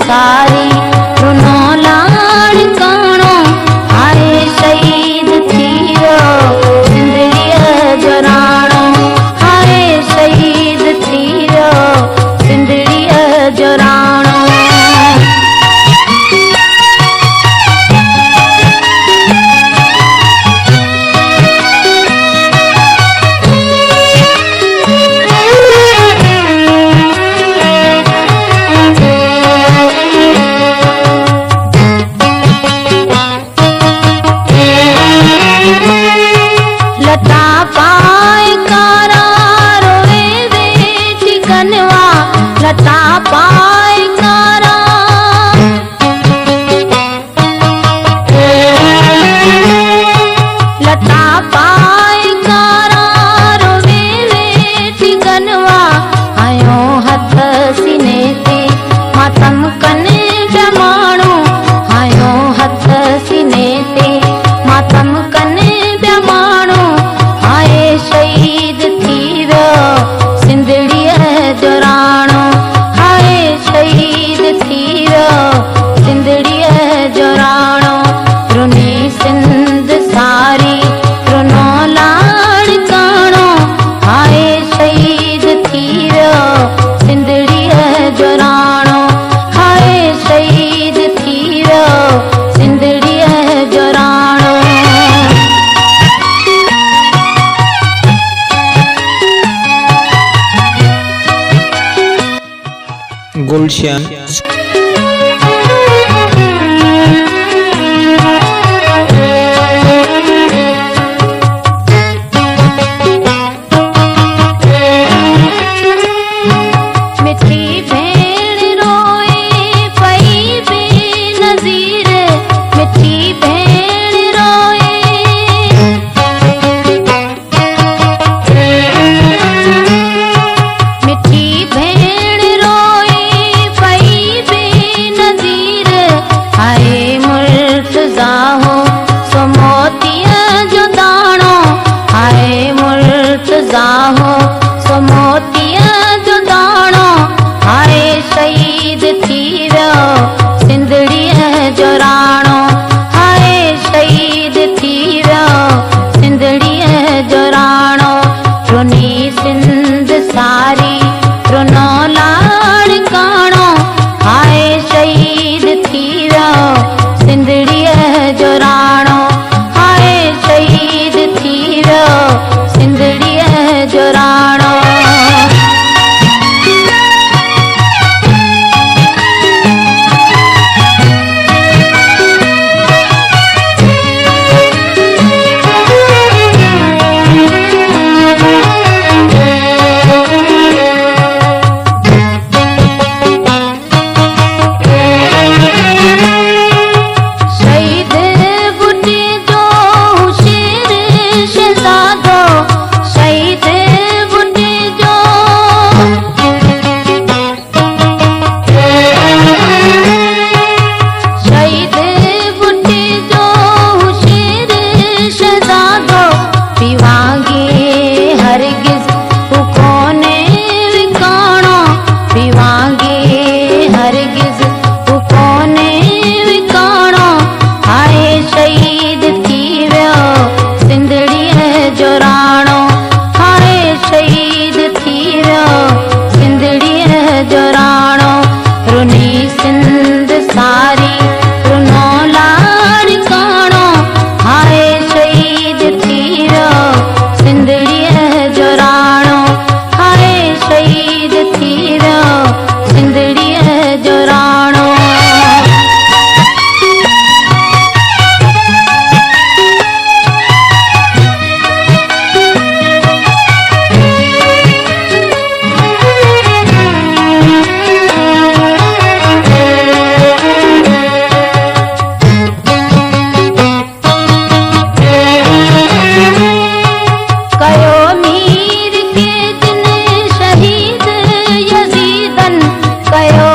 सारी रुनो लाड़ काणो हाय शहीद थीरो सिंदड़ीअ जो राणो हाय शहीद थीरो सिंदड़ीअ जो राणो। लता पाए कारा रोए बेटी कनवा लता पाए कारा लता पाए कारा रोए बेटी कनवा आयो हथ सीने ते मातम कने जमाणो आयो हथ सीने ते मातम कने जमाणो हाय शहीद थीरो सिंदड़ीअ जो राणो हाय शहीद थीरो सिंदड़ीअ जो राणो। रुनी सिंध सारी रुनो लाड़ काणो हाय शहीद थीरो सिंदड़ीअ जो राणो हाय शहीद थीरो सिंदड़ीअ जो राणो। गुलशन मिठी भेण रोए पई बेनज़ीर मिठी भेण रोए मिठी भेण रोए पई बेनज़ीर हाय मुर्तज़ा हो सो मोतीअ जो दाणो हाय मुर्तज़ा हो सो मोतीअ जो दाणो हाय शहीद थीरो सिंदड़ीअ जो राणो हाय शहीद थीरो सिंदड़ीअ जो राणो। रुनी सिंध सारी रुनो लाड़ काणो हाय शहीद थीरो सिंदड़ीअ जो राणो हाय शहीद थीरो सिंदड़ीअ जो राणो। शहीद बुटे जो शेर शहजादो शहीद बुटे जो शहीद बुटे जो शेर शहजादो पीवांगे हरगिज़ हू कोने विकाणो पीवांगे हरगिज़ हू कोने विकाणो हाय शहीद थीरो सिंदड़ीअ जो राणो हाय शहीद थीरो सिंदड़ीअ जो राणो। रुनी सिंध सारी रुनो लाड़ काणो हाय शहीद थीरो सिंदड़ीअ जो राणो हाय शहीद थीरो सिंदड़ीअ जो राणो। कयो